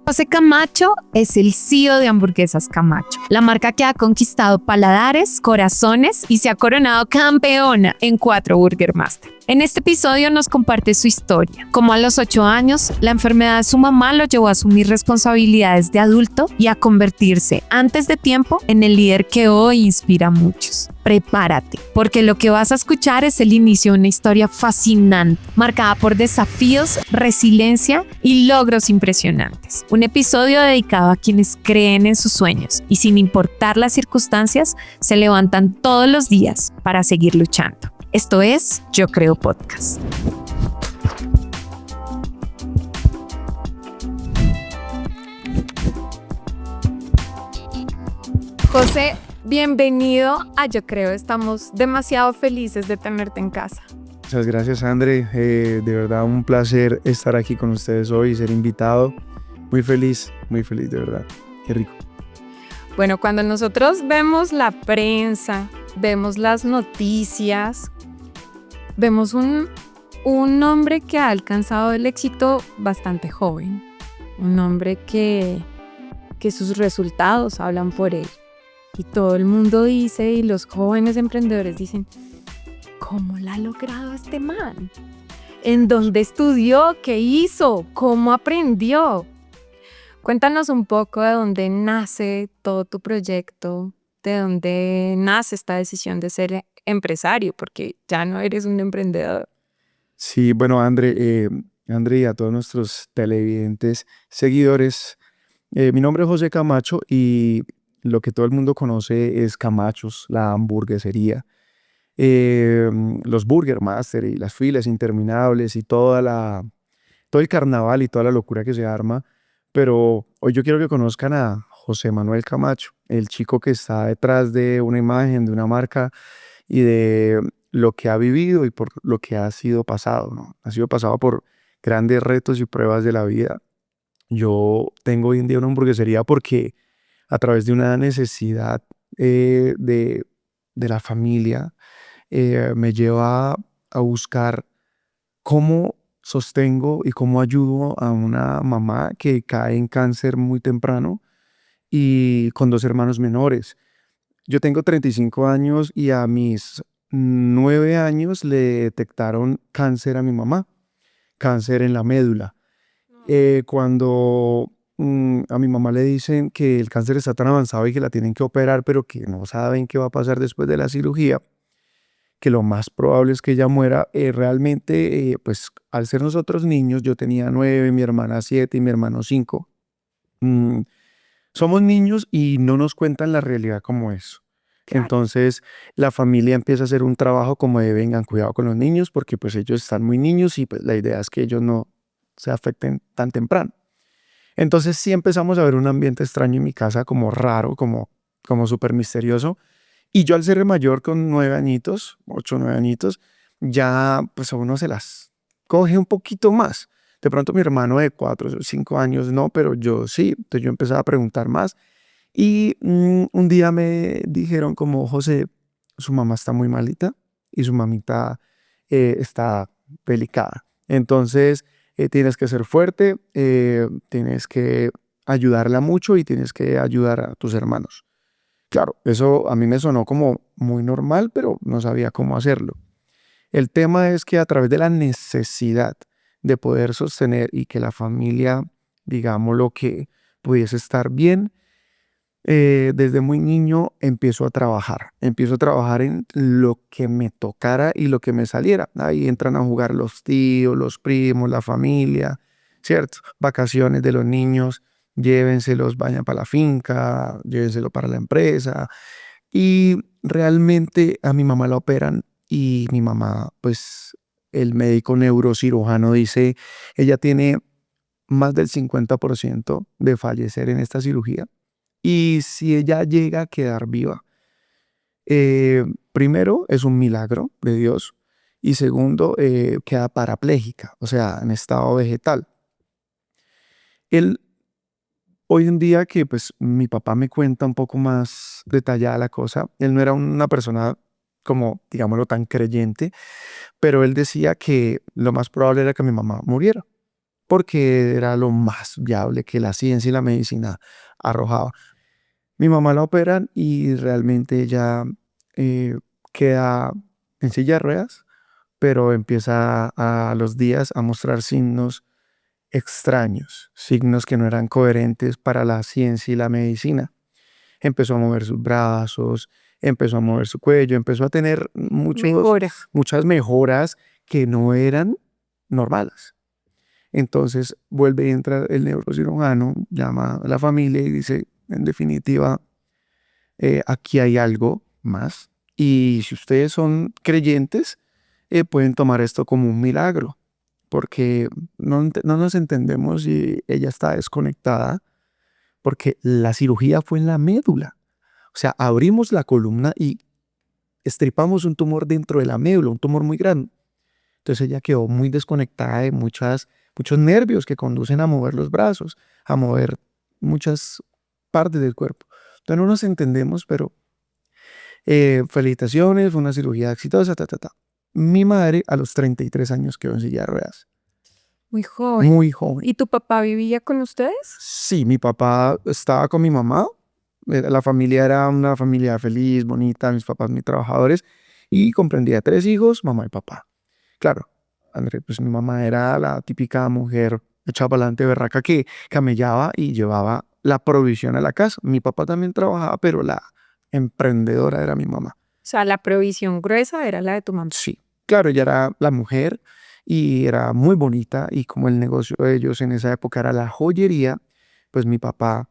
José Camacho es el CEO de Hamburguesas Camacho, la marca que ha conquistado paladares, corazones y se ha coronado campeona en 4 Burger Master. En este episodio nos comparte su historia, cómo a los 8 años la enfermedad de su mamá lo llevó a asumir responsabilidades de adulto y a convertirse antes de tiempo en el líder que hoy inspira a muchos. Prepárate, porque lo que vas a escuchar es el inicio de una historia fascinante, marcada por desafíos, resiliencia y logros impresionantes. Un episodio dedicado a quienes creen en sus sueños y sin importar las circunstancias, se levantan todos los días para seguir luchando. Esto es Yo Creo Podcast. José, bienvenido a Yo Creo. Estamos demasiado felices de tenerte en casa. Muchas gracias, André. De verdad un placer estar aquí con ustedes hoy y ser invitado. Muy feliz, de verdad. Qué rico. Bueno, cuando nosotros vemos la prensa, vemos las noticias, vemos un hombre que ha alcanzado el éxito bastante joven. Un hombre que sus resultados hablan por él. Y todo el mundo dice, y los jóvenes emprendedores dicen, ¿cómo la ha logrado este man? ¿En dónde estudió? ¿Qué hizo? ¿Cómo aprendió? Cuéntanos un poco de dónde nace todo tu proyecto, de dónde nace esta decisión de ser empresario, porque ya no eres un emprendedor. Sí, bueno, André, y a todos nuestros televidentes, seguidores, mi nombre es José Camacho y lo que todo el mundo conoce es Camachos, la hamburguesería. Los Burger Master y las filas interminables y todo el carnaval y toda la locura que se arma. Pero hoy yo quiero que conozcan a José Manuel Camacho, el chico que está detrás de una imagen, de una marca y de lo que ha vivido y por lo que ha sido pasado, ¿no? Ha sido pasado por grandes retos y pruebas de la vida. Yo tengo hoy en día una hamburguesería porque a través de una necesidad de la familia, me lleva a buscar cómo sostengo y cómo ayudo a una mamá que cae en cáncer muy temprano y con 2 hermanos menores. Yo tengo 35 años y a mis 9 años le detectaron cáncer a mi mamá, cáncer en la médula. Cuando a mi mamá le dicen que el cáncer está tan avanzado y que la tienen que operar, pero que no saben qué va a pasar después de la cirugía, que lo más probable es que ella muera, realmente, pues al ser nosotros niños, yo tenía 9, mi hermana 7 y mi hermano 5, somos niños y no nos cuentan la realidad como es. Claro. Entonces la familia empieza a hacer un trabajo como de vengan, cuidado con los niños porque pues ellos están muy niños y pues la idea es que ellos no se afecten tan temprano. Entonces sí empezamos a ver un ambiente extraño en mi casa, como raro, como súper misterioso. Y yo al ser el mayor con 9 añitos, 8 o 9 añitos, ya pues a uno se las coge un poquito más. De pronto mi hermano de 4 o 5 años no, pero yo sí. Entonces yo empezaba a preguntar más. Y un día me dijeron como, José, su mamá está muy malita y su mamita está delicada. Entonces tienes que ser fuerte, tienes que ayudarla mucho y tienes que ayudar a tus hermanos. Claro, eso a mí me sonó como muy normal, pero no sabía cómo hacerlo. El tema es que a través de la necesidad de poder sostener y que la familia, digámoslo, que pudiese estar bien, desde muy niño empiezo a trabajar en lo que me tocara y lo que me saliera. Ahí entran a jugar los tíos, los primos, la familia, ¿cierto? Vacaciones de los niños, llévenselos, vayan para la finca, llévenselo para la empresa. Y realmente a mi mamá la operan y mi mamá, pues el médico neurocirujano dice, ella tiene más del 50% de fallecer en esta cirugía. Y si ella llega a quedar viva, primero es un milagro de Dios y segundo, queda parapléjica, o sea, en estado vegetal. Él, hoy en día que pues mi papá me cuenta un poco más detallada la cosa, él no era una persona como, digámoslo, tan creyente, pero él decía que lo más probable era que mi mamá muriera. porque era lo más viable que la ciencia y la medicina arrojaba. Mi mamá la operan y realmente ella eh, queda en silla de ruedas, pero empieza a los días a mostrar signos extraños, signos que no eran coherentes para la ciencia y la medicina. Empezó a mover sus brazos, empezó a mover su cuello, empezó a tener Mejora. muchas mejoras que no eran normales. Entonces vuelve y entra el neurocirujano, llama a la familia y dice, en definitiva, aquí hay algo más. Y si ustedes son creyentes, pueden tomar esto como un milagro, porque no nos entendemos y ella está desconectada, porque la cirugía fue en la médula. O sea, abrimos la columna y estripamos un tumor dentro de la médula, un tumor muy grande. Entonces ella quedó muy desconectada de muchos nervios que conducen a mover los brazos, a mover muchas partes del cuerpo. Entonces no nos entendemos, pero felicitaciones, fue una cirugía exitosa, ta, ta, ta. Mi madre a los 33 años quedó en silla de ruedas, Muy joven. muy joven. ¿Y tu papá vivía con ustedes? Sí, mi papá estaba con mi mamá. La familia era una familia feliz, bonita, mis papás muy trabajadores y comprendía 3 hijos, mamá y papá. Claro, André, pues mi mamá era la típica mujer echada para adelante, berraca, que camellaba y llevaba la provisión a la casa. Mi papá también trabajaba, pero la emprendedora era mi mamá. O sea, la provisión gruesa era la de tu mamá. Sí, claro, ella era la mujer y era muy bonita y como el negocio de ellos en esa época era la joyería, pues mi papá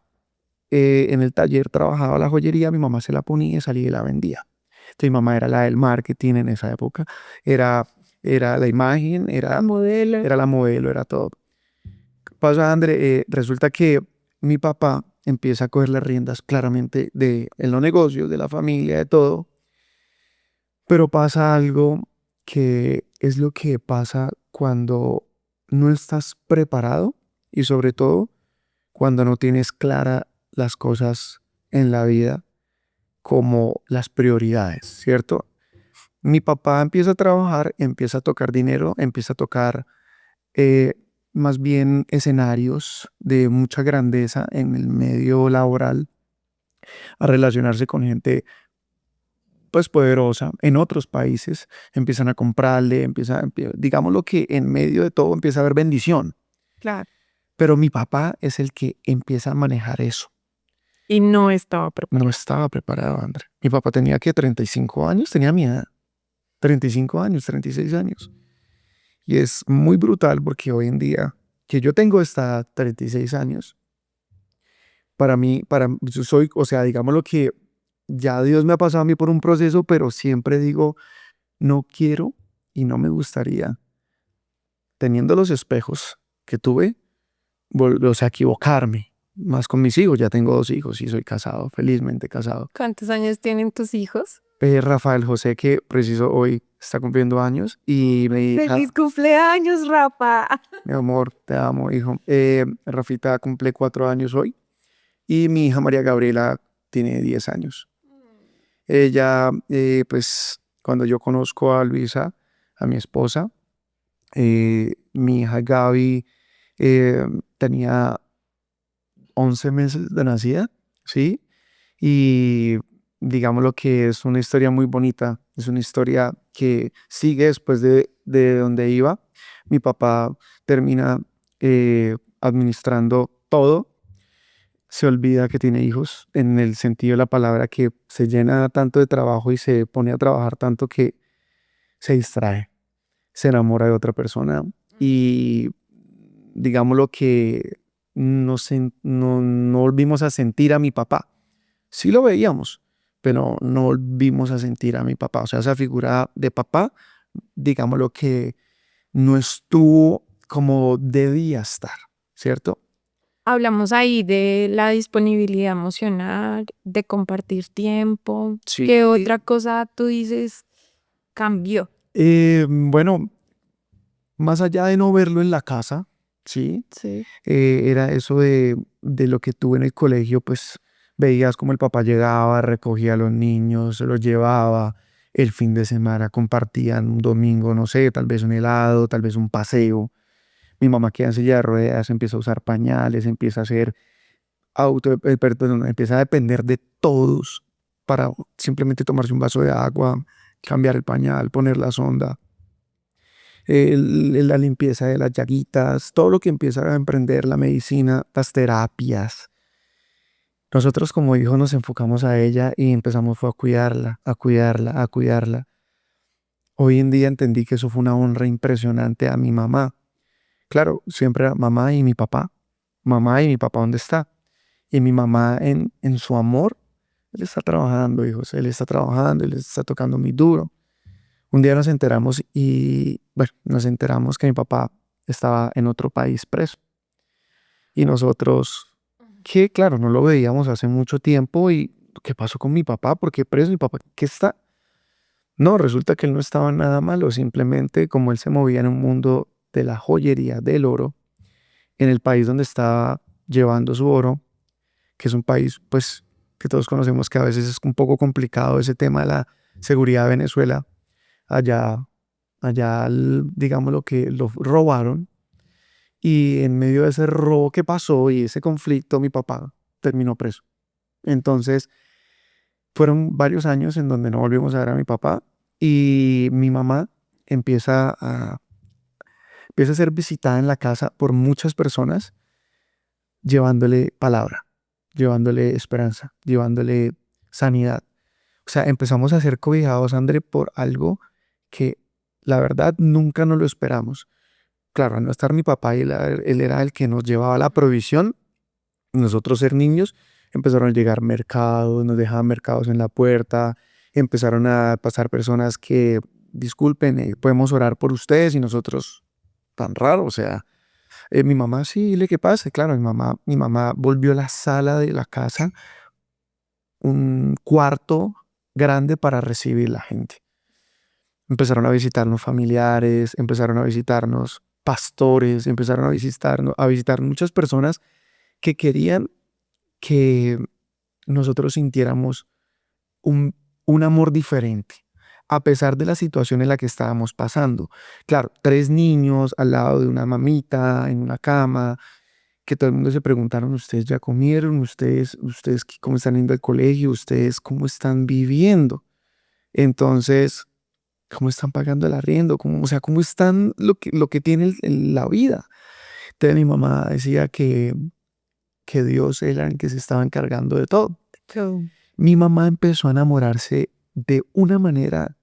en el taller trabajaba la joyería, mi mamá se la ponía y salía y la vendía. Entonces mi mamá era la del marketing en esa época, era, era la imagen, Modelo. era la modelo, era todo. Pasa, André, resulta que mi papá empieza a coger las riendas claramente en los negocios, de la familia, de todo, pero pasa algo que es lo que pasa cuando no estás preparado y sobre todo cuando no tienes clara las cosas en la vida como las prioridades, ¿cierto? Mi papá empieza a trabajar, empieza a tocar dinero, empieza a tocar eh, más bien escenarios de mucha grandeza en el medio laboral, a relacionarse con gente pues poderosa en otros países, empiezan a comprarle, digamos lo que en medio de todo empieza a haber bendición, Claro. pero mi papá es el que empieza a manejar eso. Y no estaba preparado. No estaba preparado, André. Mi papá tenía que 35 años, tenía mi edad, 35 años, 36 años. Y es muy brutal porque hoy en día, que yo tengo esta edad, 36 años, para mí, yo soy, o sea, digamos lo que ya Dios me ha pasado a mí por un proceso, pero siempre digo, no quiero y no me gustaría, teniendo los espejos que tuve, o sea, equivocarme. Más con mis hijos, ya tengo 2 hijos y soy casado, felizmente casado. ¿Cuántos años tienen tus hijos? Rafael José, que preciso hoy está cumpliendo años, y mi hija, ¡Feliz cumpleaños, Rafa! mi amor, te amo, hijo. Rafita cumple 4 años hoy y mi hija María Gabriela tiene 10 años. Ella, pues, cuando yo conozco a Luisa, a mi esposa, mi hija Gaby eh, tenía 11 meses de nacida, ¿sí? Y digamos lo que es una historia muy bonita, es una historia que sigue después de donde iba. Mi papá termina administrando todo, se olvida que tiene hijos, en el sentido de la palabra, que se llena tanto de trabajo y se pone a trabajar tanto que se distrae, se enamora de otra persona y digamos lo que no volvimos a sentir a mi papá. Sí lo veíamos, pero no volvimos a sentir a mi papá. O sea, esa figura de papá, digámoslo que no estuvo como debía estar, ¿cierto? Hablamos ahí de la disponibilidad emocional, de compartir tiempo. Sí. ¿Qué otra cosa tú dices cambió? Bueno, más allá de no verlo en la casa, ¿sí? Sí. Era eso de lo que tuve en el colegio, pues veías como el papá llegaba, recogía a los niños, se los llevaba el fin de semana, compartían un domingo, no sé, tal vez un helado, tal vez un paseo, Mi mamá queda en silla de ruedas, empieza a usar pañales, empieza a hacer perdón, empieza a depender de todos para simplemente tomarse un vaso de agua, cambiar el pañal, poner la sonda, la limpieza de las llaguitas, todo lo que empieza a emprender, la medicina, las terapias. Nosotros como hijos nos enfocamos a ella y empezamos fue a cuidarla, a cuidarla, a cuidarla. Hoy en día entendí que eso fue una honra impresionante a mi mamá. Claro, siempre era mamá y mi papá, ¿dónde está? Y mi mamá en su amor, él está trabajando, hijos, él está trabajando, él está tocando muy duro. Un día nos enteramos y, bueno, nos enteramos que mi papá estaba en otro país preso. Y nosotros, que claro, no lo veíamos hace mucho tiempo y ¿qué pasó con mi papá? ¿Por qué preso? ¿Mi papá qué está? No, resulta que él no estaba nada malo, simplemente como él se movía en un mundo de la joyería, del oro, en el país donde estaba llevando su oro, que es un país, pues, que todos conocemos que a veces es un poco complicado ese tema de la seguridad de Venezuela. Allá, digamos lo que lo robaron y en medio de ese robo que pasó y ese conflicto, mi papá terminó preso. Entonces, fueron varios años en donde no volvimos a ver a mi papá y mi mamá empieza a, empieza a ser visitada en la casa por muchas personas llevándole palabra, llevándole esperanza, llevándole sanidad. O sea, empezamos a ser cobijados, André, por algo que la verdad nunca nos lo esperamos. Claro, al no estar mi papá, él era el que nos llevaba la provisión. Nosotros ser niños, empezaron a llegar mercados, nos dejaban mercados en la puerta, empezaron a pasar personas que, disculpen, podemos orar por ustedes y nosotros, tan raro, o sea, mi mamá sí, dile qué pasa, claro, mi mamá volvió a la sala de la casa un cuarto grande para recibir la gente. Empezaron a visitarnos familiares, empezaron a visitarnos pastores, empezaron a visitar muchas personas que querían que nosotros sintiéramos un, un amor diferente, a pesar de la situación en la que estábamos pasando. Claro, 3 niños al lado de una mamita, en una cama, que todo el mundo se preguntaron, ¿ustedes ya comieron? ¿Ustedes cómo están yendo al colegio? ¿Ustedes cómo están viviendo? Entonces, ¿cómo están pagando el arriendo? O sea, ¿cómo están lo que tiene la vida? Entonces mi mamá decía que Dios era el que se estaba encargando de todo. Cool. Mi mamá empezó a enamorarse de una manera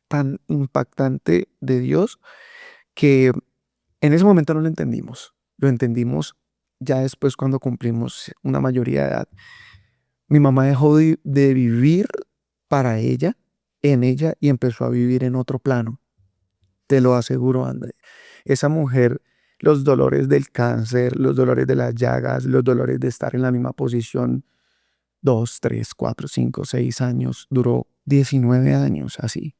tan impactante de Dios que en ese momento no lo entendimos. Lo entendimos ya después cuando cumplimos una mayoría de edad. Mi mamá dejó de vivir para ella, en ella, y empezó a vivir en otro plano. Te lo aseguro, André. Esa mujer, los dolores del cáncer, los dolores de las llagas, los dolores de estar en la misma posición 2, 3, 4, 5, 6 años, duró 19 años así.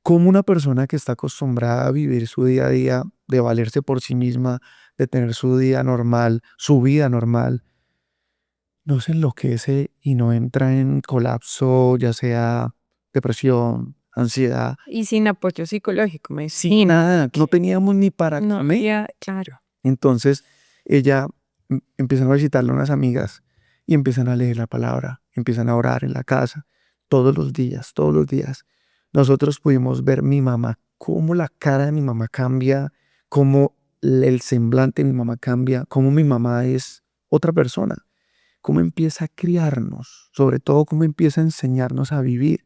Como una persona que está acostumbrada a vivir su día a día, de valerse por sí misma, de tener su día normal, su vida normal, no se enloquece y no entra en colapso, ya sea depresión, ansiedad. Y sin apoyo psicológico, me Sí, nada, no teníamos ni para no comer. había, claro. Entonces ella empiezan a visitarle a unas amigas y empiezan a leer la palabra, empiezan a orar en la casa todos los días, todos los días. Nosotros pudimos ver mi mamá, cómo la cara de mi mamá cambia, cómo el semblante de mi mamá cambia, cómo mi mamá es otra persona, cómo empieza a criarnos, sobre todo cómo empieza a enseñarnos a vivir.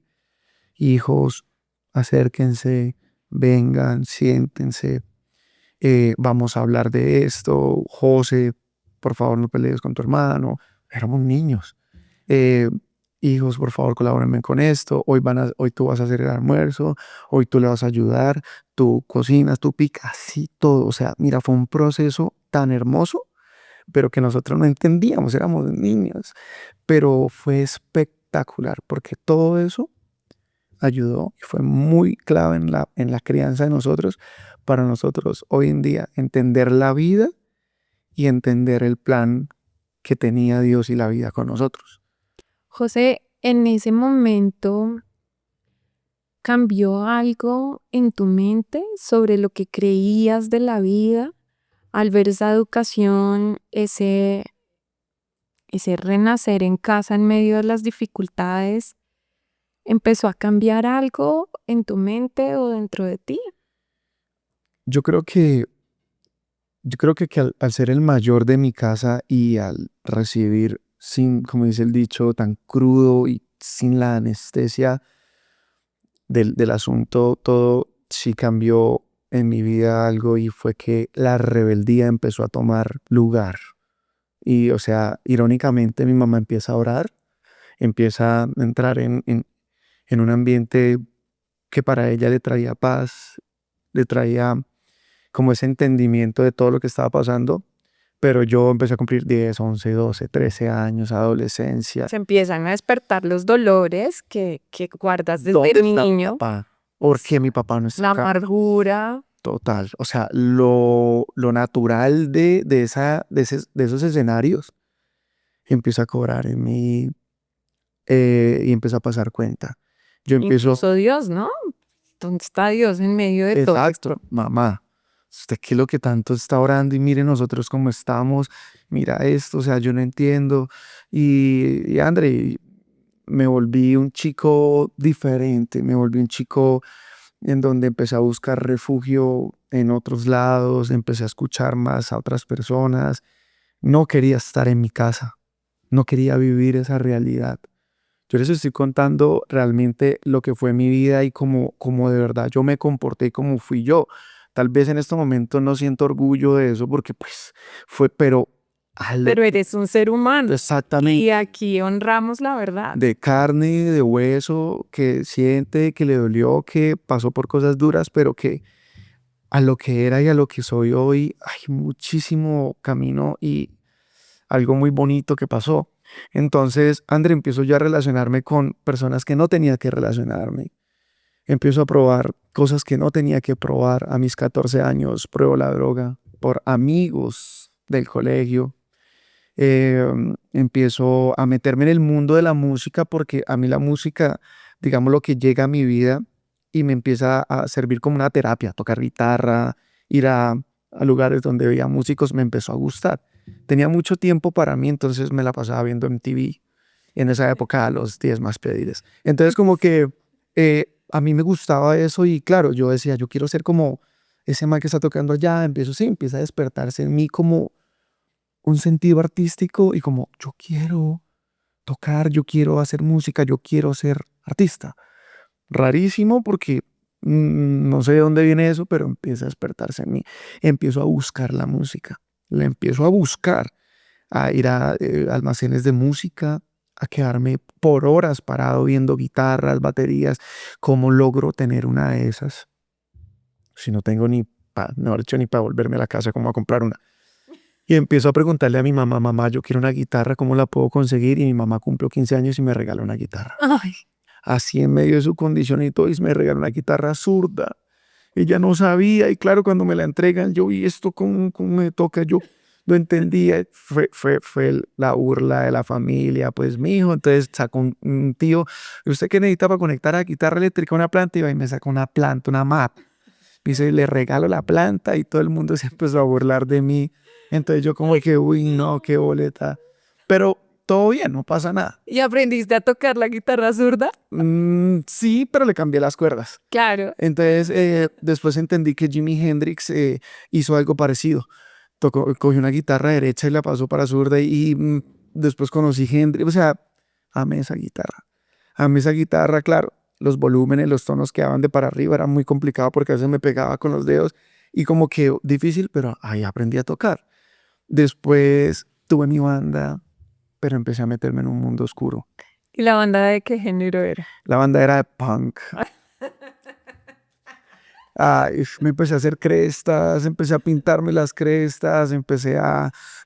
Hijos, acérquense, vengan, siéntense, vamos a hablar de esto, José, por favor no pelees con tu hermano, éramos niños. Eh, Hijos, por favor colabórenme con esto, hoy tú vas a hacer el almuerzo, hoy tú le vas a ayudar, tú cocinas, tú picas, así todo. O sea, mira, fue un proceso tan hermoso, pero que nosotros no entendíamos, éramos niños, pero fue espectacular porque todo eso ayudó y fue muy clave en la crianza de nosotros, para nosotros hoy en día entender la vida y entender el plan que tenía Dios y la vida con nosotros. José, en ese momento, ¿cambió algo en tu mente sobre lo que creías de la vida al ver esa educación, ese renacer en casa en medio de las dificultades? ¿Empezó a cambiar algo en tu mente o dentro de ti? Yo creo que, que al ser el mayor de mi casa y al recibir sin, como dice el dicho, tan crudo y sin la anestesia del asunto, todo sí cambió en mi vida algo y fue que la rebeldía empezó a tomar lugar. Y, o sea, irónicamente mi mamá empieza a orar, empieza a entrar en un ambiente que para ella le traía paz, le traía como ese entendimiento de todo lo que estaba pasando. Pero yo empecé a cumplir 10, 11, 12, 13 años, adolescencia. Se empiezan a despertar los dolores que guardas desde ¿Dónde está mi niño, papá? ¿Por qué mi papá no está la acá? amargura. Total. O sea, lo natural de esos escenarios empieza a cobrar en mí y empieza a pasar cuenta. Yo empiezo, Incluso Dios, ¿no? ¿Dónde está Dios en medio de todo exacto, esto? mamá, usted qué es lo que tanto está orando y mire nosotros cómo estamos, mira esto, o sea, yo no entiendo. Y André, me volví un chico diferente, me volví un chico en donde empecé a buscar refugio en otros lados, empecé a escuchar más a otras personas. No quería estar en mi casa, no quería vivir esa realidad. Yo les estoy contando realmente lo que fue mi vida y cómo de verdad yo me comporté y cómo fui yo. Tal vez en este momento no siento orgullo de eso porque pues fue, pero a lo Pero eres un ser humano y exactamente aquí honramos la verdad. de carne, de hueso, que siente, que le dolió, que pasó por cosas duras, pero que a lo que era y a lo que soy hoy hay muchísimo camino y algo muy bonito que pasó. Entonces, André, empiezo yo a relacionarme con personas que no tenía que relacionarme. Empiezo a probar cosas que no tenía que probar. A mis 14 años pruebo la droga por amigos del colegio. Empiezo a meterme en el mundo de la música porque a mí la música, digamos, lo que llega a mi vida y me empieza a servir como una terapia, tocar guitarra, ir a lugares donde veía músicos, me empezó a gustar. Tenía mucho tiempo para mí, entonces me la pasaba viendo MTV, en esa época los 10 más pedidos. Entonces como que a mí me gustaba eso y claro, yo decía, yo quiero ser como ese man que está tocando allá, empieza a despertarse en mí como un sentido artístico y como yo quiero tocar, yo quiero hacer música, yo quiero ser artista. Rarísimo porque no sé de dónde viene eso, pero empieza a despertarse en mí. Empiezo a buscar la música, la empiezo a buscar, a ir a almacenes de música, a quedarme por horas parado viendo guitarras, baterías, cómo logro tener una de esas. Si no tengo ni para, no hecho ni para volverme a la casa, cómo a comprar una. Y empiezo a preguntarle a mi mamá, mamá, yo quiero una guitarra, ¿cómo la puedo conseguir? Y mi mamá cumplió 15 años y me regaló una guitarra. Ay, Así en medio de su condición y todo, y me regaló una guitarra zurda. Ella no sabía, y claro, cuando me la entregan, yo, ¿y esto cómo me toca? Yo no entendía. Fue la burla de la familia, pues mi hijo. Entonces sacó un tío, ¿y usted qué necesita para conectar a la guitarra eléctrica una planta? Y va y me sacó una planta, una map. Me dice, le regalo la planta y todo el mundo se empezó a burlar de mí. Entonces yo como que, uy, no, qué boleta. Pero todo bien, no pasa nada. ¿y aprendiste a tocar la guitarra zurda? Sí, pero le cambié las cuerdas. Claro. Entonces después entendí que Jimi Hendrix hizo algo parecido. Cogió una guitarra derecha y la pasó para zurda y después conocí Hendrix. O sea, amé esa guitarra. Amé esa guitarra, claro. Los volúmenes, los tonos que daban de para arriba era muy complicado porque a veces me pegaba con los dedos y como que difícil, pero ahí aprendí a tocar. Después tuve mi banda, pero empecé a meterme en un mundo oscuro. ¿Y la banda de qué género era? La banda era de punk. Ay, me empecé a hacer crestas, empecé a pintarme las crestas,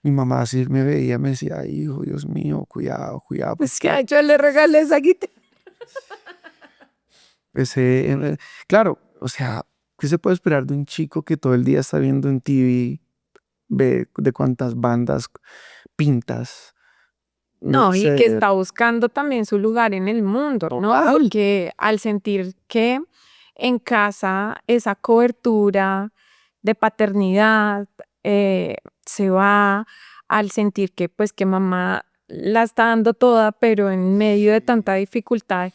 mi mamá así me veía, me decía, "Ay, hijo, Dios mío, cuidado, cuidado". Pues que yo le regalé esa guitarra. Claro, o sea, ¿qué se puede esperar de un chico que todo el día está viendo en TV, ve de cuántas bandas pintas? No, y que sé, está buscando también su lugar en el mundo, ¿no? total. Porque al sentir que en casa esa cobertura de paternidad se va, al sentir que pues que mamá la está dando toda, pero en medio de tanta dificultad,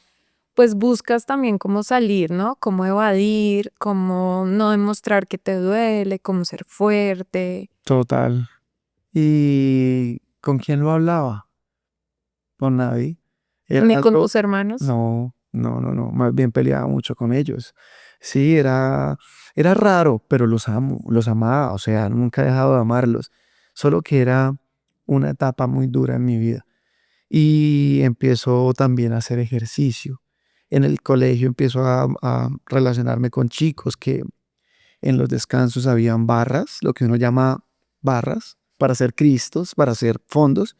pues buscas también cómo salir, ¿no? Cómo evadir, cómo no demostrar que te duele, cómo ser fuerte. Total. ¿Y con quién lo hablaba? Con nadie. Era Ni con algo, tus hermanos. no, no, no, no, más bien peleaba mucho con ellos. Sí, era raro, pero los amo, los amaba, o sea, nunca he dejado de amarlos. Solo que era una etapa muy dura en mi vida. Y empiezo también a hacer ejercicio. En el colegio empiezo a relacionarme con chicos que en los descansos habían barras, lo que uno llama barras, para hacer cristos, para hacer fondos,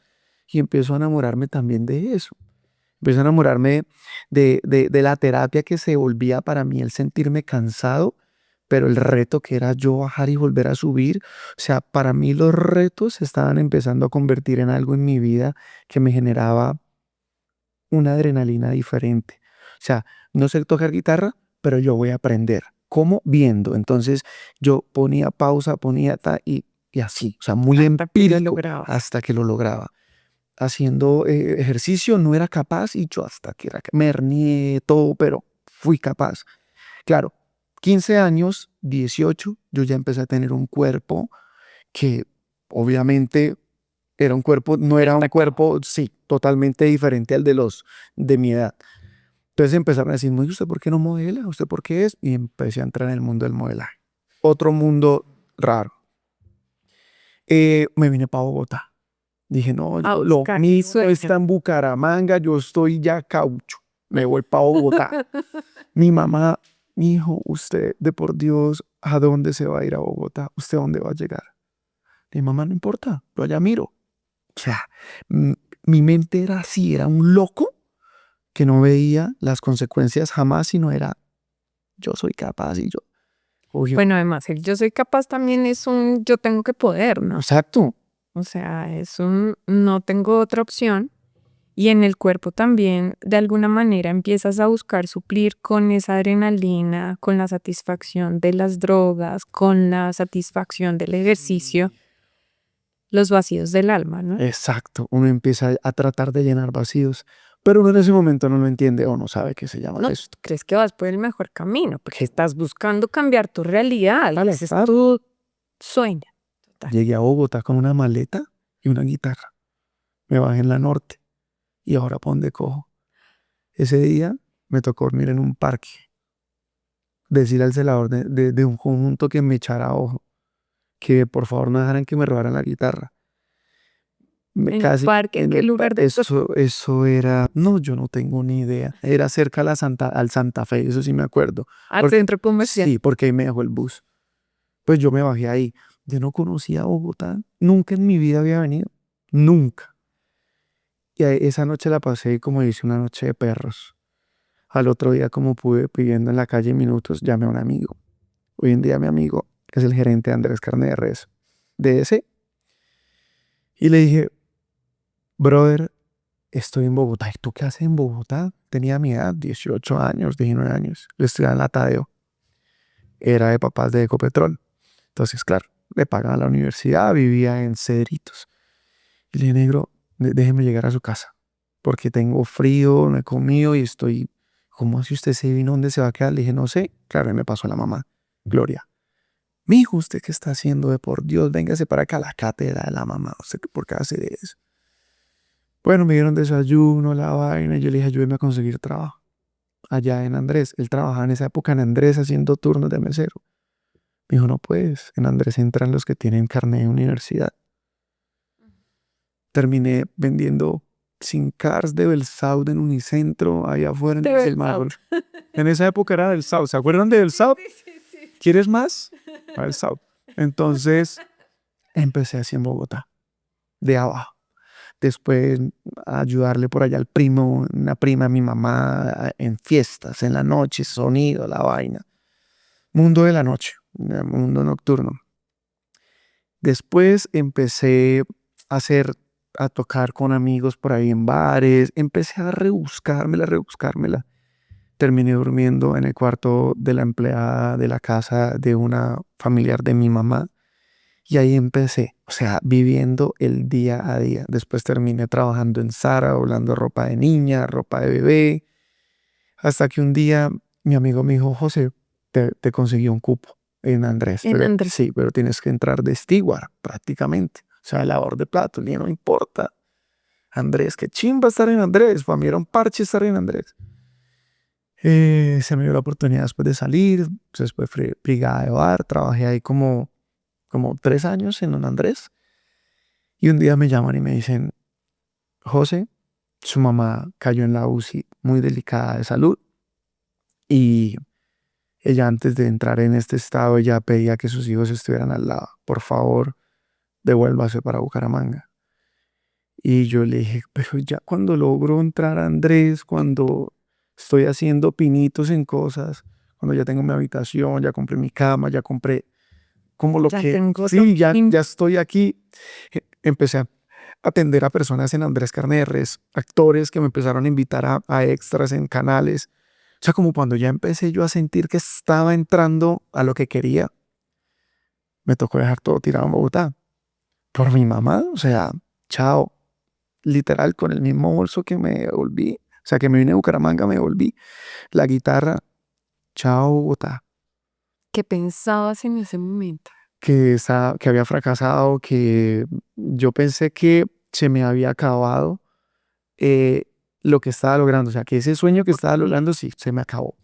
y empiezo a enamorarme también de eso. Empiezo a enamorarme de la terapia que se volvía para mí el sentirme cansado, pero el reto que era yo bajar y volver a subir. O sea, para mí los retos se estaban empezando a convertir en algo en mi vida que me generaba una adrenalina diferente. O sea, no sé tocar guitarra, pero yo voy a aprender. ¿Cómo? Viendo. Entonces yo ponía pausa, ponía y así. O sea, muy Hasta que lo empírico lograbas. hasta que lo lograba. Haciendo ejercicio no era capaz y yo hasta que me hernié todo, pero fui capaz. Claro, 15 años, 18, yo ya empecé a tener un cuerpo que obviamente era un cuerpo, no era un cuerpo, sí, totalmente diferente al de los de mi edad. Entonces empezaron a decirme, ¿usted por qué no modela? ¿Usted por qué es? Y empecé a entrar en el mundo del modelaje. Otro mundo raro. Me vine para Bogotá. Dije, no, A lo buscar tu mío no sueño. está en Bucaramanga, yo estoy ya caucho. Me voy para Bogotá. Mi mamá, mi hijo, usted, de por Dios, ¿a dónde se va a ir a Bogotá? ¿Usted a dónde va a llegar? Mi mamá, no importa, yo allá miro. O sea, m- mi mente era así, era un loco que no veía las consecuencias jamás, sino era yo soy capaz y yo. Uy, Bueno, además, el yo soy capaz también es un yo tengo que poder, ¿no? exacto, O sea, es un no tengo otra opción. Y en el cuerpo también, de alguna manera, empiezas a buscar suplir con esa adrenalina, con la satisfacción de las drogas, con la satisfacción del ejercicio, los vacíos del alma, ¿no? exacto. Uno empieza a tratar de llenar vacíos, pero uno en ese momento no lo entiende o no sabe qué se llama No, esto. tú crees que vas por el mejor camino, porque estás buscando cambiar tu realidad. Vale, Ese es tu sueño. Total. llegué a Bogotá con una maleta y una guitarra. Me bajé en la norte y ahora ¿para dónde cojo? Ese día me tocó dormir en un parque, decir al celador de un conjunto que me echara ojo, que por favor no dejaran que me robaran la guitarra. Me En un casi, parque, ¿en qué lugar de eso era, no, yo no tengo ni idea. Era cerca a al Santa Fe, eso sí me acuerdo. al centro comercial? Sí, porque ahí me dejó el bus. Pues yo me bajé ahí. Yo no conocía Bogotá, nunca en mi vida había venido, nunca. Y esa noche la pasé como dice una noche de perros. Al otro día, como pude, pidiendo en la calle minutos, llamé a un amigo. Hoy en día mi amigo es el gerente de Andrés Carne de Res, de ese. Y le dije, brother, estoy en Bogotá. ¿Y tú qué haces en Bogotá? Tenía mi edad, 18 años, 19 años. Yo estudiaba en la Tadeo. Era de papás de Ecopetrol. Entonces, claro, le pagaba la universidad, vivía en Cedritos. Y le dije, negro, déjeme llegar a su casa. Porque tengo frío, no he comido y estoy... ¿Cómo así usted se vino? ¿Dónde se va a quedar? Le dije, no sé. Claro, y me pasó la mamá, Gloria. Mijo, ¿usted qué está haciendo? De por Dios, véngase para acá a la cátedra de la mamá. ¿Usted por qué hace eso? Bueno, me dieron desayuno, la vaina. Y yo le dije, ayúdeme a conseguir trabajo. Allá en Andrés. Él trabajaba en esa época en Andrés haciendo turnos de mesero. Me dijo, no puedes. En Andrés entran los que tienen carnet de universidad. Terminé vendiendo sin cars de Belsaud en Unicentro, allá afuera en De el verdad. semáforo. En esa época era del South. ¿Se acuerdan de del South? ¿Quieres más? A del South. Entonces empecé así en Bogotá, de abajo. Después a ayudarle por allá al primo, una prima, a mi mamá, en fiestas, en la noche, sonido, la vaina. Mundo de la noche, mundo nocturno. Después empecé a hacer a tocar con amigos por ahí en bares. Empecé a rebuscármela. Terminé durmiendo en el cuarto de la empleada de la casa de una familiar de mi mamá. Y ahí empecé, o sea, viviendo el día a día. Después terminé trabajando en Zara, doblando ropa de niña, ropa de bebé. Hasta que un día mi amigo me dijo, José, te conseguí un cupo en Andrés. En Andrés. Sí, pero tienes que entrar de steward prácticamente. O sea, lavador de platos, ni no importa. Andrés, qué chimba estar en Andrés. Para mí era un parche estar en Andrés. Se me dio la oportunidad después de salir. Después fui brigada de bar. Trabajé ahí como 3 años en Don Andrés. Y un día me llaman y me dicen, José, su mamá cayó en la UCI muy delicada de salud. Y ella antes de entrar en este estado, ella pedía que sus hijos estuvieran al lado. Por favor, devuélvase para Bucaramanga. Y yo le dije, pero ya cuando logro entrar a Andrés, cuando estoy haciendo pinitos en cosas, cuando ya tengo mi habitación, ya compré mi cama, ya compré como lo Ya que... tengo Sí, ya, lo- ya estoy aquí. Empecé a atender a personas en Andrés Carnerres, actores que me empezaron a invitar a extras en canales. O sea, como cuando ya empecé yo a sentir que estaba entrando a lo que quería, me tocó dejar todo tirado en Bogotá. Por mi mamá, o sea, chao. Literal, con el mismo bolso que me volví, o sea, que me vine a Bucaramanga, me volví. La guitarra, chao Bogotá. ¿Qué pensabas en ese momento? Que había fracasado, que yo pensé que se me había acabado eh, lo que estaba logrando. O sea, que ese sueño que estaba logrando, sí, se me acabó.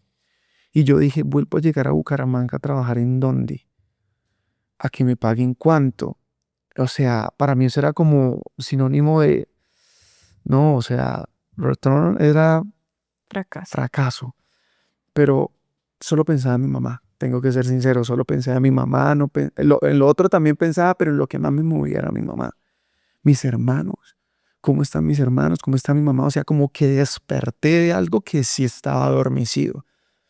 Y yo dije, vuelvo a llegar a Bucaramanga a trabajar en dónde, a que me paguen cuánto. O sea, para mí eso era como sinónimo de, no, o sea, retorno era Fracaso. fracaso. Pero solo pensaba en mi mamá. Tengo que ser sincero, solo pensé en mi mamá. No en lo otro también pensaba, pero en lo que más me movía era mi mamá. Mis hermanos. ¿Cómo están mis hermanos? ¿Cómo está mi mamá? O sea, como que desperté de algo que sí estaba adormecido.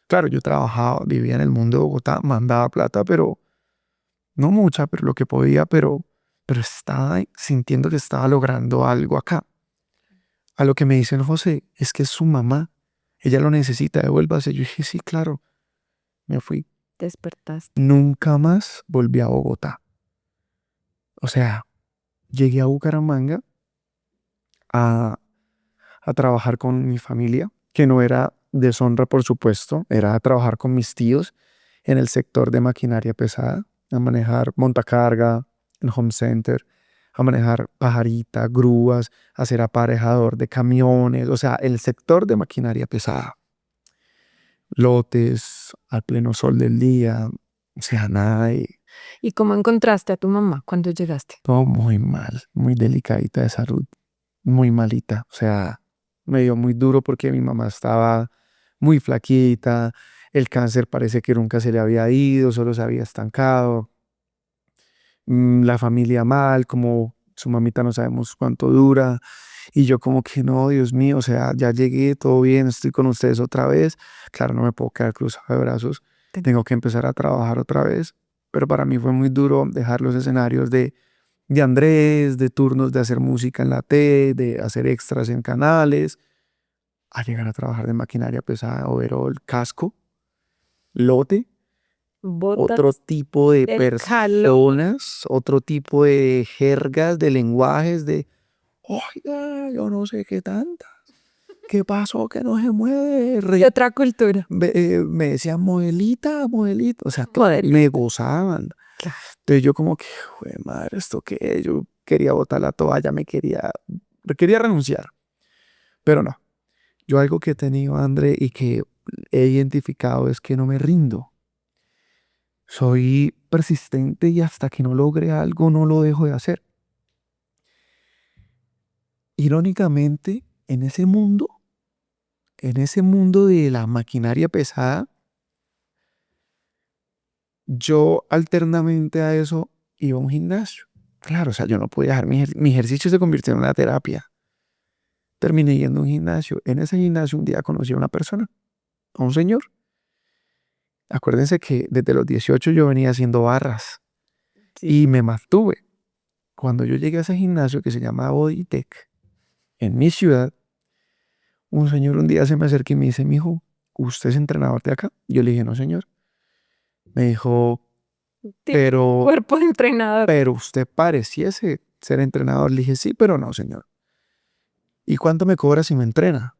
Claro, yo trabajaba, vivía en el mundo de Bogotá, mandaba plata, pero no mucha, pero lo que podía, pero estaba sintiendo que estaba logrando algo acá. A lo que me dicen, José, es que es su mamá. Ella lo necesita, devuélvase. Yo dije, sí, claro. Me fui. Despertaste. Nunca más volví a Bogotá. O sea, llegué a Bucaramanga a, a trabajar con mi familia, que no era deshonra, por supuesto, era a trabajar con mis tíos en el sector de maquinaria pesada, a manejar montacarga en home center, a manejar pajarita, grúas, a ser aparejador de camiones, o sea, el sector de maquinaria pesada. Lotes al pleno sol del día, o sea, nada de ¿Y cómo encontraste a tu mamá cuando llegaste? todo muy mal, muy delicadita de salud, muy malita. O sea, me dio muy duro porque mi mamá estaba muy flaquita, el cáncer parece que nunca se le había ido, solo se había estancado. La familia mal, como su mamita no sabemos cuánto dura. Y yo como que no, Dios mío, o sea, ya llegué, todo bien, estoy con ustedes otra vez. Claro, no me puedo quedar cruzado de brazos, tengo que empezar a trabajar otra vez. Pero para mí fue muy duro dejar los escenarios de Andrés, de turnos de hacer música en la T, de hacer extras en canales, a llegar a trabajar de maquinaria pesada, overol, casco, lote, Botas otro tipo de del calor. personas, otro tipo de jergas, de lenguajes, de, oiga, yo no sé qué tanta. ¿Qué pasó que no se mueve? De otra cultura. Me decían modelita, modelita. O sea, Modelo. me gozaban. Claro. Entonces yo como que, "Jue madre, ¿esto qué es?". Yo quería botar la toalla, quería renunciar, pero no. Yo algo que he tenido, André, y que he identificado es que no me rindo. Soy persistente y hasta que no logre algo no lo dejo de hacer. Irónicamente, en ese mundo de la maquinaria pesada, yo alternamente a eso iba a un gimnasio. Claro, o sea, yo no podía dejar mi ejercicio se convirtió en una terapia. Terminé yendo a un gimnasio. En ese gimnasio un día conocí a una persona, a un señor. Acuérdense que desde los 18 yo venía haciendo barras Sí. y me mantuve. Cuando yo llegué a ese gimnasio que se llama Bodytech, en mi ciudad, un señor un día se me acerca y me dice, mijo, ¿usted es entrenador de acá? Yo le dije, no, señor. Me dijo, Tiene pero, cuerpo de entrenador. pero usted pareciese ser entrenador. Le dije, sí, pero no, señor. ¿Y cuánto me cobra si me entrena?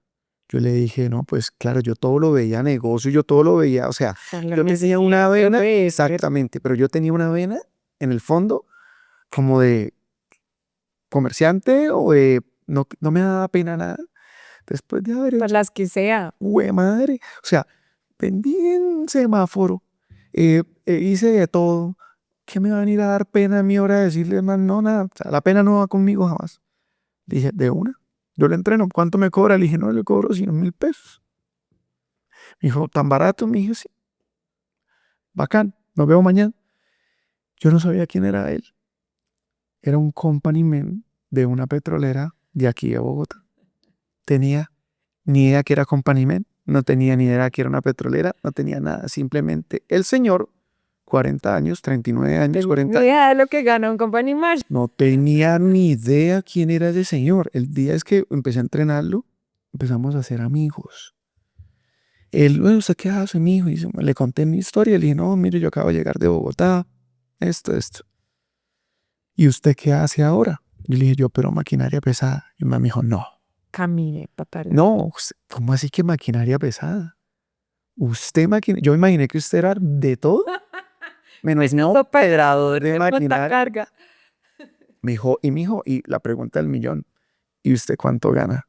Yo le dije, no, pues claro, yo todo lo veía negocio, yo todo lo veía, o sea, yo tenía una vena, exactamente, pero yo tenía una vena en el fondo como de comerciante o de, no me daba pena nada. Después de haber Para hecho, las que sea. ¡hue madre! O sea, vendí en semáforo, hice de todo. ¿Qué me va a venir a dar pena a mí ahora decirle, man, no, nada, o sea, la pena no va conmigo jamás? Dije, de una, yo le entreno, ¿cuánto me cobra? Le dije, no, le cobro 100.000 pesos. Me dijo, ¿tan barato? Me dije, sí, bacán, nos vemos mañana. Yo no sabía quién era él. Era un company man de una petrolera de aquí de Bogotá. Tenía ni idea que era company man, no tenía ni idea que era una petrolera, no tenía nada. Simplemente el señor, 40 años, 39 años, 40 No idea de lo que gana un company man. no tenía ni idea quién era ese señor. El día es que empecé a entrenarlo, empezamos a ser amigos. Él, bueno, ¿usted qué hace, mijo? Y le conté mi historia. Le dije, no, mire, yo acabo de llegar de Bogotá, esto. ¿Y usted qué hace ahora? Yo le dije, yo, pero maquinaria pesada. Y mi mamá me dijo, no. Camine, papá. No, ¿cómo así que maquinaria pesada? Yo imaginé que usted era de todo, menos no operador de maquinaria. Carga. Me dijo, y mijo, y la pregunta del millón, ¿y usted cuánto gana?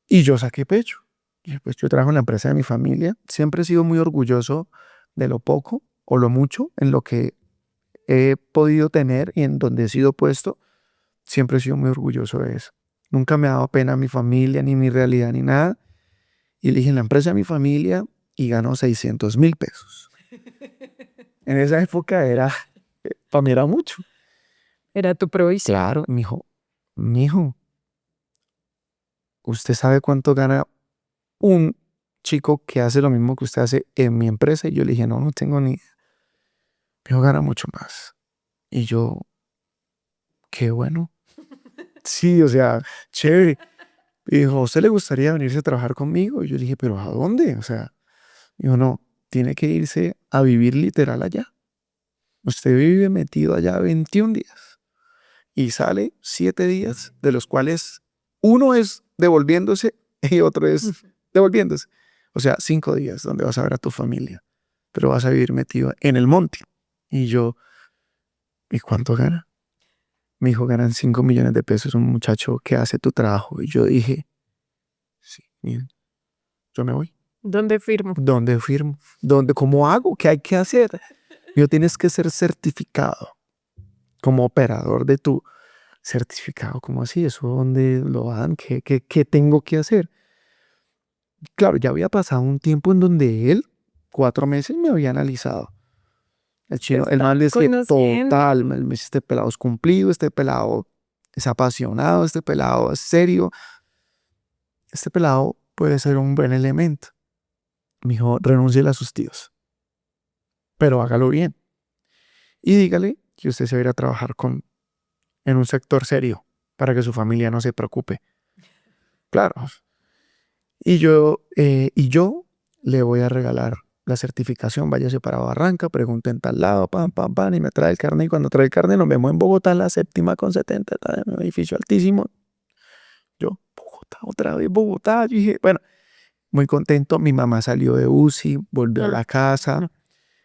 Y yo saqué pecho. Y pues yo trabajo en la empresa de mi familia. Siempre he sido muy orgulloso de lo poco o lo mucho en lo que he podido tener y en donde he sido puesto. Siempre he sido muy orgulloso de eso. Nunca me ha dado pena mi familia, ni mi realidad, ni nada. Y le dije en la empresa de mi familia y ganó 600.000 pesos. En esa época para mí era mucho. Era tu provisión. Claro, mijo, ¿usted sabe cuánto gana un chico que hace lo mismo que usted hace en mi empresa? Y yo le dije, no, no tengo ni idea. Me dijo, gana mucho más. Y yo, qué bueno. Sí, o sea, chévere. Y dijo, ¿a usted le gustaría venirse a trabajar conmigo? Y yo le dije, ¿pero a dónde? O sea, dijo, no, tiene que irse a vivir literal allá. Usted vive metido allá 21 días y sale 7 días, de los cuales uno es devolviéndose y otro es devolviéndose. O sea, 5 días donde vas a ver a tu familia, pero vas a vivir metido en el monte. Y yo, ¿y cuánto gana? Me dijo, ganan 5 millones de pesos un muchacho que hace tu trabajo. Y yo dije, sí, bien, yo me voy. ¿Dónde firmo? ¿Dónde firmo? ¿Cómo hago? ¿Qué hay que hacer? Yo tienes que ser certificado como operador de tu certificado. ¿Cómo así? ¿Eso dónde lo dan? ¿Qué tengo que hacer? Claro, ya había pasado un tiempo en donde él, 4 meses, me había analizado. El chino, el mal es que total, me dice, este pelado es cumplido, este pelado es apasionado, este pelado es serio, este pelado puede ser un buen elemento. Me dijo, renuncie a sus tíos, pero hágalo bien. Y dígale que usted se va a ir a trabajar en un sector serio para que su familia no se preocupe. Claro. Y yo le voy a regalar la certificación, váyase para Barranca, pregunte en tal lado, pam, y me trae el carnet. Y cuando trae el carnet, nos vemos en Bogotá, la 7ª con 70, está en un edificio altísimo. Yo, Bogotá, otra vez Bogotá. Yo dije, bueno, muy contento. Mi mamá salió de UCI, volvió a la casa,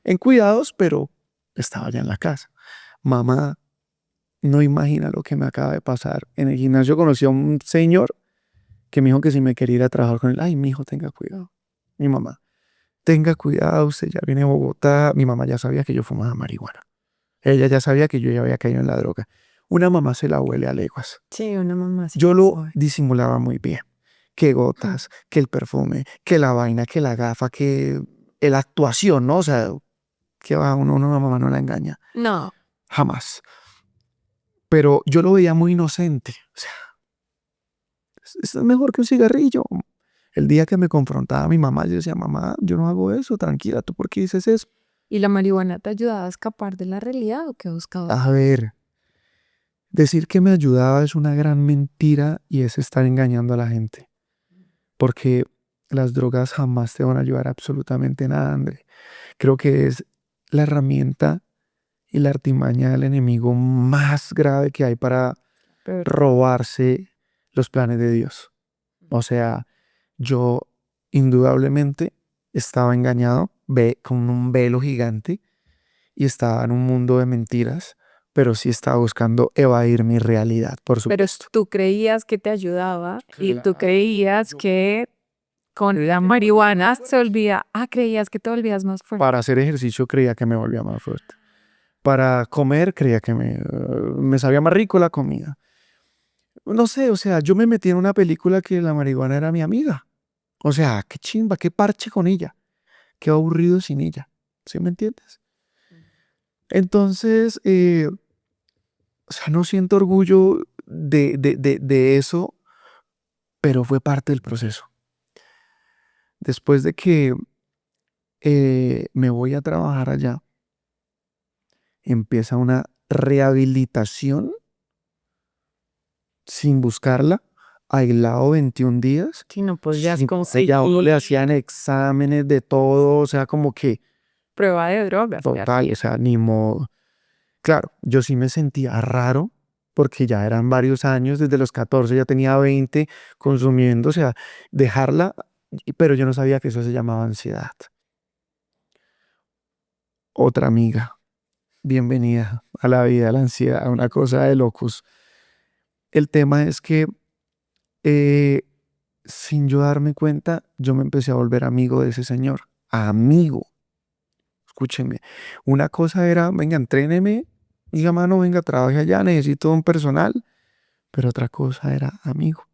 en cuidados, pero estaba ya en la casa. Mamá no imagina lo que me acaba de pasar. En el gimnasio conocí a un señor que me dijo que si me quería ir a trabajar con él, ay, mi hijo, tenga cuidado. Mi mamá, tenga cuidado, usted ya viene a Bogotá. Mi mamá ya sabía que yo fumaba marihuana. Ella ya sabía que yo ya había caído en la droga. Una mamá se la huele a leguas. Sí, una mamá. Sí. Yo lo disimulaba muy bien. Que gotas, que el perfume, que la vaina, que la gafa, que la actuación, ¿no? O sea, que va una mamá no la engaña. No. Jamás. Pero yo lo veía muy inocente. O sea, esto es mejor que un cigarrillo. El día que me confrontaba a mi mamá, yo decía, mamá, yo no hago eso, tranquila, ¿tú por qué dices eso? ¿Y la marihuana te ayudaba a escapar de la realidad o qué buscabas? A ver, Decir que me ayudaba es una gran mentira y es estar engañando a la gente. Porque las drogas jamás te van a ayudar a absolutamente nada, André. Creo que es la herramienta y la artimaña del enemigo más grave que hay para Pero robarse los planes de Dios. O sea, yo indudablemente estaba engañado, con un velo gigante y estaba en un mundo de mentiras, pero sí estaba buscando evadir mi realidad, por pero supuesto. tú creías que te ayudaba y tú Claro. creías que con la marihuana se olvida. Ah, creías que te volvías más fuerte. Para hacer ejercicio creía que me volvía más fuerte. Para comer creía que me sabía más rico la comida. No sé, o sea, yo me metí en una película que la marihuana era mi amiga. O sea, qué chimba, qué parche con ella, qué aburrido sin ella. ¿Sí me entiendes? Entonces, o sea, no siento orgullo de eso, pero fue parte del proceso. Después de que me voy a trabajar allá, empieza una rehabilitación sin buscarla, aislado 21 días. Si no podías Sin poder, ya a uno le hacían exámenes de todo, o sea, como que prueba de drogas. total, o sea, ni modo. Claro, yo sí me sentía raro porque ya eran varios años, desde los 14 ya tenía 20 consumiendo, o sea, dejarla, pero yo no sabía que eso se llamaba ansiedad. Otra amiga, bienvenida a la vida, la ansiedad, una cosa de locos. El tema es que eh, sin yo darme cuenta, yo me empecé a volver amigo de ese señor. Amigo, escúchenme. Una cosa era, venga, entréneme, diga, mano, venga, trabaje allá, necesito un personal. Pero otra cosa era amigo.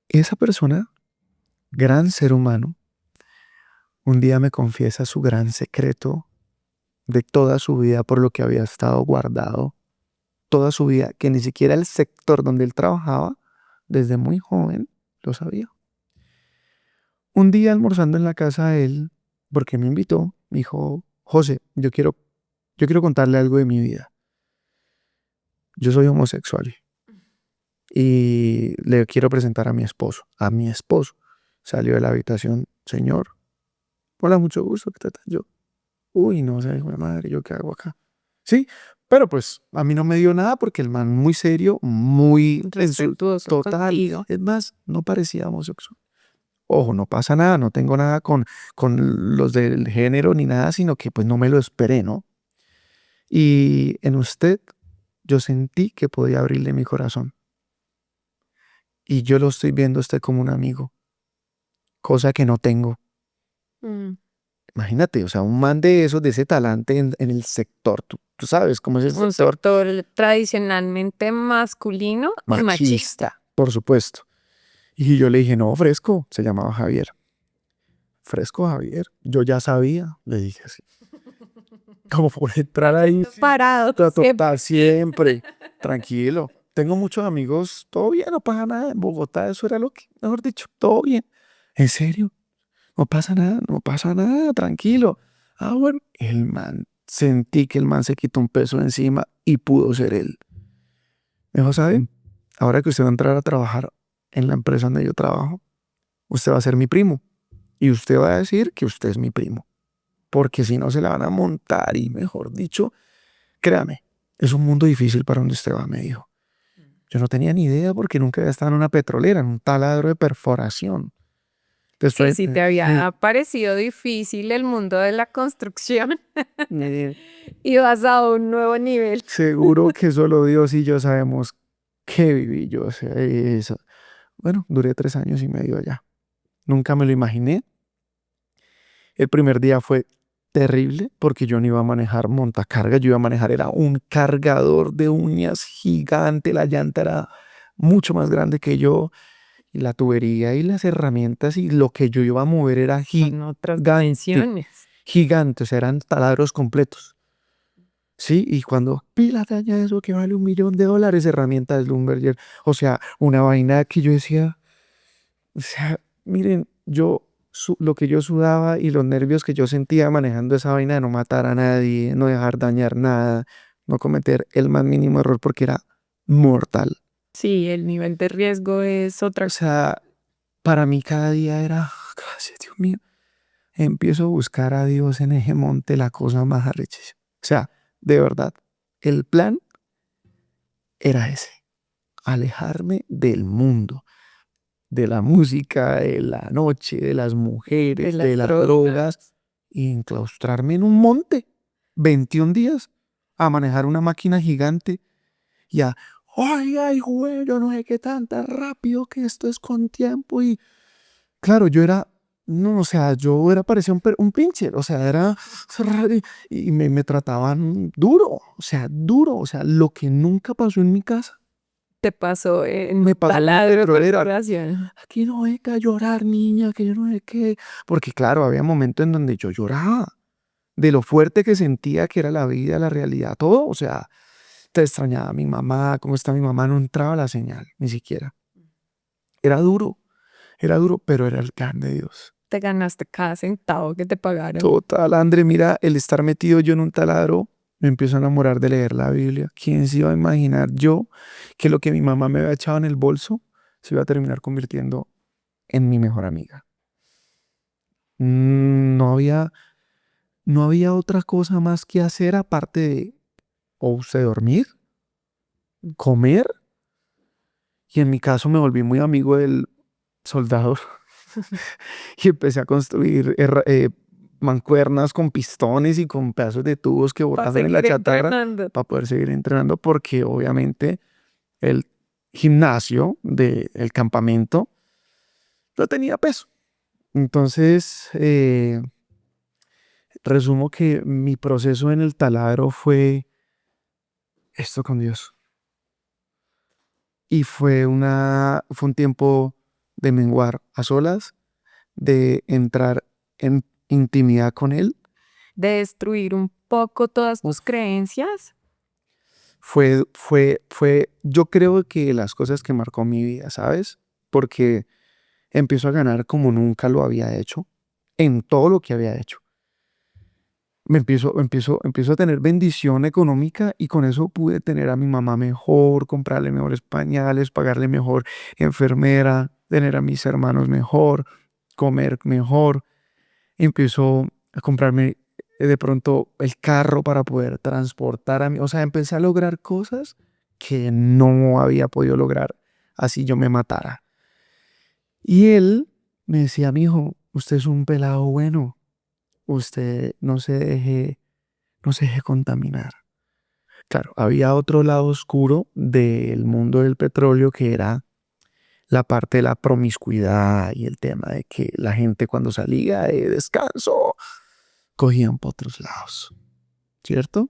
Esa persona, gran ser humano, un día me confiesa su gran secreto de toda su vida por lo que había estado guardado, toda su vida, que ni siquiera el sector donde él trabajaba, desde muy joven, lo sabía. Un día almorzando en la casa de él, porque me invitó, me dijo, José, yo quiero contarle algo de mi vida. Yo soy homosexual y le quiero presentar a mi esposo. A mi esposo. Salió de la habitación, señor. Hola, mucho gusto. ¿Qué tal? Yo, uy, no sé, hijo de madre, ¿yo qué hago acá? Sí, pero pues a mí no me dio nada porque el man muy serio, muy Respetuoso total. contigo. Es más, no parecía homosexual. Ojo, no pasa nada, no tengo nada con los del género ni nada, sino que pues no me lo esperé, ¿no? Y en usted yo sentí que podía abrirle mi corazón. Y yo lo estoy viendo a usted como un amigo, cosa que no tengo. Mm. Imagínate, o sea, un man de esos, de ese talante en el sector, tú sabes cómo es el Un sector sector tradicionalmente masculino y machista. machista, por supuesto. Y yo le dije, no, Fresco, se llamaba Javier. Fresco Javier, yo ya sabía, le dije así. Como por entrar ahí, Parado. total, siempre, tranquilo. Tengo muchos amigos, todo bien, no pasa nada. En Bogotá eso era lo que, mejor dicho, todo bien. ¿En serio? No pasa nada, no pasa nada, tranquilo. Ah, bueno, el man, sentí que el man se quitó un peso de encima y pudo ser él. Me dijo, ¿sabe? Ahora que usted va a entrar a trabajar en la empresa donde yo trabajo, usted va a ser mi primo. Y usted va a decir que usted es mi primo. Porque si no se la van a montar y, mejor dicho, créame, es un mundo difícil para donde usted va, me dijo. Yo no tenía ni idea porque nunca había estado en una petrolera, en un taladro de perforación. Sí, Después, sí, te había parecido difícil el mundo de la construcción y vas a un nuevo nivel. seguro que solo Dios y yo sabemos qué viví yo. O sea, eso. Bueno, duré 3 años y medio allá. Nunca me lo imaginé. El primer día fue terrible porque yo no iba a manejar montacarga, yo iba a manejar, era un cargador de uñas gigante, la llanta era mucho más grande que yo, y la tubería y las herramientas y lo que yo iba a mover era Son otras gigante, dimensiones. gigante, o sea, eran taladros completos. Sí, y cuando pílate allá eso que vale $1.000.000, herramientas Lumberger, o sea, una vaina que yo decía, o sea, miren, yo lo que yo sudaba y los nervios que yo sentía manejando esa vaina de no matar a nadie, no dejar dañar nada, no cometer el más mínimo error porque era mortal. Sí, el nivel de riesgo es otra. O sea, para mí cada día era, casi, Dios mío, empiezo a buscar a Dios en ese monte, la cosa más arrechísima. O sea, de verdad, el plan era ese, alejarme del mundo, de la música, de la noche, de las mujeres, de las drogas, y enclaustrarme en un monte, 21 días, a manejar una máquina gigante y a, ay, güey, yo no sé qué tan rápido que esto es con tiempo. Y claro, yo era, no, o sea, yo era, parecía un pincher, o sea, era, y me trataban duro, o sea, lo que nunca pasó en mi casa. Te pasó en Me pasó, pero era, corporación. aquí no hay que llorar, niña, que yo no sé qué. Porque claro, había momentos en donde yo lloraba de lo fuerte que sentía que era la vida, la realidad, todo. O sea, te extrañaba a mi mamá, cómo está mi mamá, no entraba la señal, ni siquiera. Era duro, pero era el plan de Dios. Te ganaste cada centavo que te pagaron. Total, André, mira, el estar metido yo en un taladro, me empiezo a enamorar de leer la Biblia. ¿Quién se iba a imaginar yo que lo que mi mamá me había echado en el bolso se iba a terminar convirtiendo en mi mejor amiga? No había, no había otra cosa más que hacer aparte de o usted dormir, comer, y en mi caso me volví muy amigo del soldador y empecé a construir mancuernas con pistones y con pedazos de tubos que Para botaban en la seguir chatarra entrenando. para poder seguir entrenando porque obviamente el gimnasio del campamento no tenía peso. Entonces, resumo que mi proceso en el taladro fue esto con Dios. Y fue un tiempo de menguar a solas, de entrar en intimidad con Él. De destruir un poco todas tus creencias. Yo creo que las cosas que marcó mi vida, ¿sabes? Porque empiezo a ganar como nunca lo había hecho, en todo lo que había hecho. Empiezo a tener bendición económica y con eso pude tener a mi mamá mejor, comprarle mejores pañales, pagarle mejor enfermera, tener a mis hermanos mejor, comer mejor. Empiezo a comprarme de pronto el carro para poder transportar a mí. O sea, empecé a lograr cosas que no había podido lograr así yo me matara. Y él me decía, mijo, usted es un pelado bueno, usted no se deje contaminar. Claro, había otro lado oscuro del mundo del petróleo que era la parte de la promiscuidad y el tema de que la gente cuando salía de descanso cogían por otros lados, ¿cierto?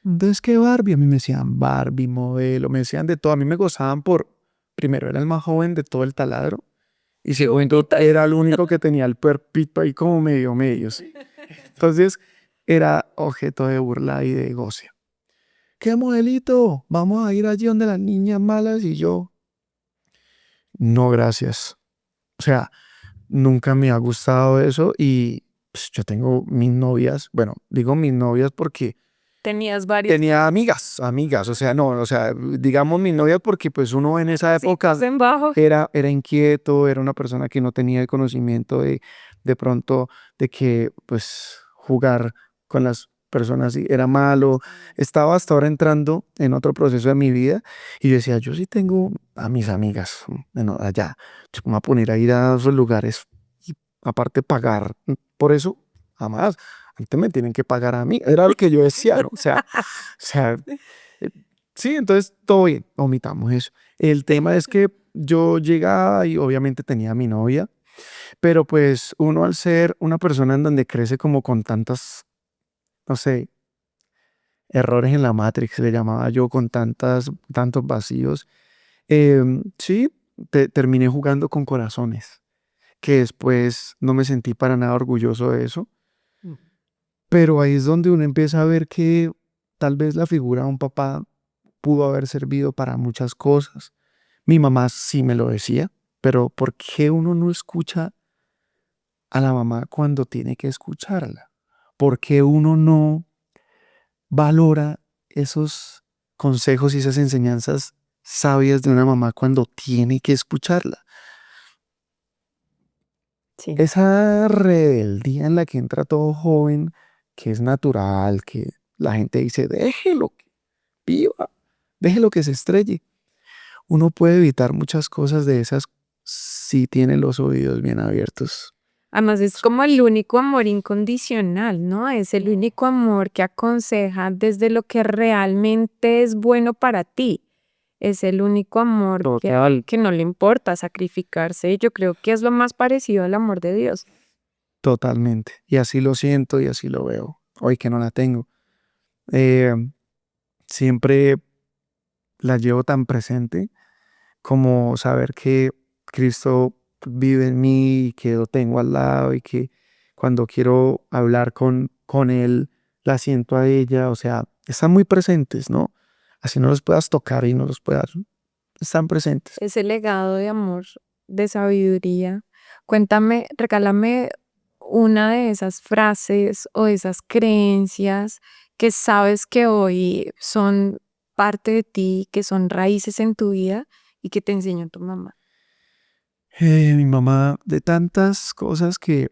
Entonces, ¿qué Barbie? A mí me decían Barbie, modelo, me decían de todo. A mí me gozaban primero era el más joven de todo el taladro y segundo era el único que tenía el cuerpito ahí como medio, ¿sí? Entonces, era objeto de burla y de goce. ¿Qué modelito? Vamos a ir allí donde las niñas malas y yo. No, gracias. O sea, nunca me ha gustado eso y pues, yo tengo mis novias. Bueno, digo mis novias porque Tenías varios. tenía amigas. O sea, no, o sea, digamos mis novias porque pues uno en esa época En bajo. era inquieto, era una persona que no tenía el conocimiento de pronto de que pues jugar con las personas era malo. Estaba hasta ahora entrando en otro proceso de mi vida y yo decía, yo sí tengo a mis amigas, bueno, allá, yo me voy a poner a ir a esos lugares y aparte pagar por eso, jamás. Antes me tienen que pagar a mí, era lo que yo decía, ¿no? O sea, sí, entonces todo bien, omitamos eso. El tema es que yo llegaba y obviamente tenía a mi novia, pero pues uno al ser una persona en donde crece como con tantas, no sé, errores en la Matrix, le llamaba yo, con tantos vacíos, sí, terminé jugando con corazones, que después no me sentí para nada orgulloso de eso, pero ahí es donde uno empieza a ver que tal vez la figura de un papá pudo haber servido para muchas cosas. Mi mamá sí me lo decía, pero ¿por qué uno no escucha a la mamá cuando tiene que escucharla? ¿Por qué uno no valora esos consejos y esas enseñanzas sabias de una mamá cuando tiene que escucharla. Sí. Esa rebeldía en la que entra todo joven, que es natural, que la gente dice, déjelo que viva, déjelo que se estrelle. Uno puede evitar muchas cosas de esas si tiene los oídos bien abiertos. Además es como el único amor incondicional, ¿no? Es el único amor que aconseja desde lo que realmente es bueno para ti. Es el único amor que no le importa sacrificarse. Y yo creo que es lo más parecido al amor de Dios. Totalmente. Y así lo siento y así lo veo. Hoy que no la tengo. Eh, Siempre la llevo tan presente como saber que Cristo vive en mí y que lo tengo al lado y que cuando quiero hablar con Él, la siento a ella. O sea, están muy presentes, ¿no? Así no los puedas tocar y no los puedas, están presentes. Ese legado de amor, de sabiduría. Cuéntame, regálame una de esas frases o esas creencias que sabes que hoy son parte de ti, que son raíces en tu vida y que te enseñó tu mamá. Mi mamá, de tantas cosas que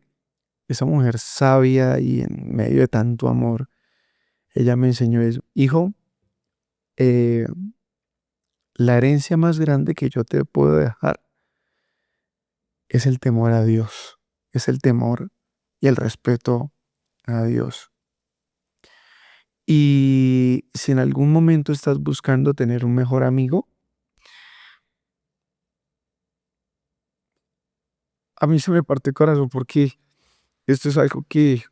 esa mujer sabia y en medio de tanto amor, ella me enseñó eso. Hijo, eh, la herencia más grande que yo te puedo dejar es el temor a Dios, es el temor y el respeto a Dios. Y si en algún momento estás buscando tener un mejor amigo, a mí se me parte el corazón porque esto es algo que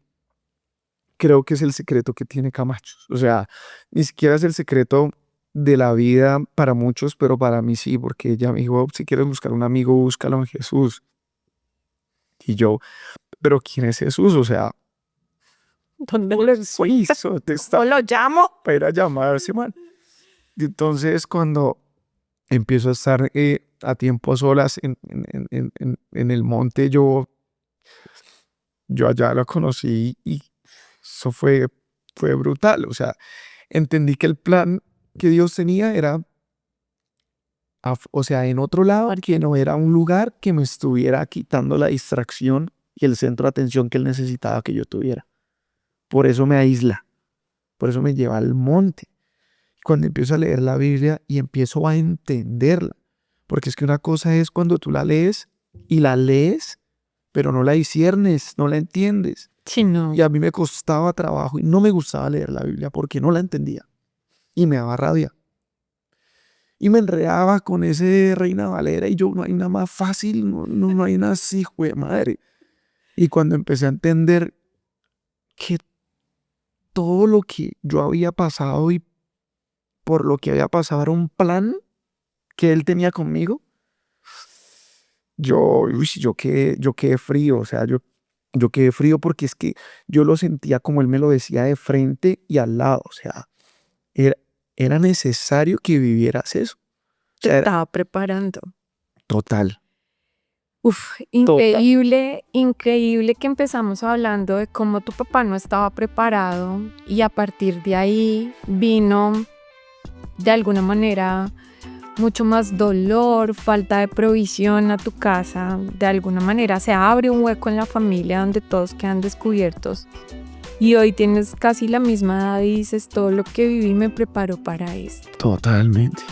creo que es el secreto que tiene Camacho. O sea, ni siquiera es el secreto de la vida para muchos, pero para mí sí, porque ella me dijo, si quieres buscar un amigo, búscalo en Jesús. Y yo, pero ¿quién es Jesús? O sea, ¿Dónde lo hizo? Te está ¿O lo llamo? para ir a llamarse, man. Y entonces, cuando empiezo a estar a tiempo a solas en el monte, yo allá lo conocí y eso fue brutal. O sea, entendí que el plan que Dios tenía era, o sea, en otro lado, que no era un lugar que me estuviera quitando la distracción y el centro de atención que Él necesitaba que yo tuviera. Por eso me aísla, por eso me lleva al monte. Cuando empiezo a leer la Biblia y empiezo a entenderla, porque es que una cosa es cuando tú la lees y la lees, pero no la disiernes, no la entiendes. Sí, no. Y a mí me costaba trabajo y no me gustaba leer la Biblia porque no la entendía y me daba rabia. Y me enredaba con ese Reina Valera y yo, no hay nada más fácil, no hay nada así, hijo de madre. Y cuando empecé a entender que todo lo que yo había pasado y por lo que había pasado era un plan que él tenía conmigo, yo quedé frío. O sea, yo quedé frío porque es que yo lo sentía como él me lo decía de frente y al lado. O sea, era necesario que vivieras eso. O Te sea, estaba preparando. total. Uf, increíble, increíble que empezamos hablando de cómo tu papá no estaba preparado y a partir de ahí vino de alguna manera mucho más dolor, falta de provisión a tu casa. De alguna manera se abre un hueco en la familia donde todos quedan descubiertos. Y hoy tienes casi la misma edad y dices, todo lo que viví me preparó para esto. Totalmente.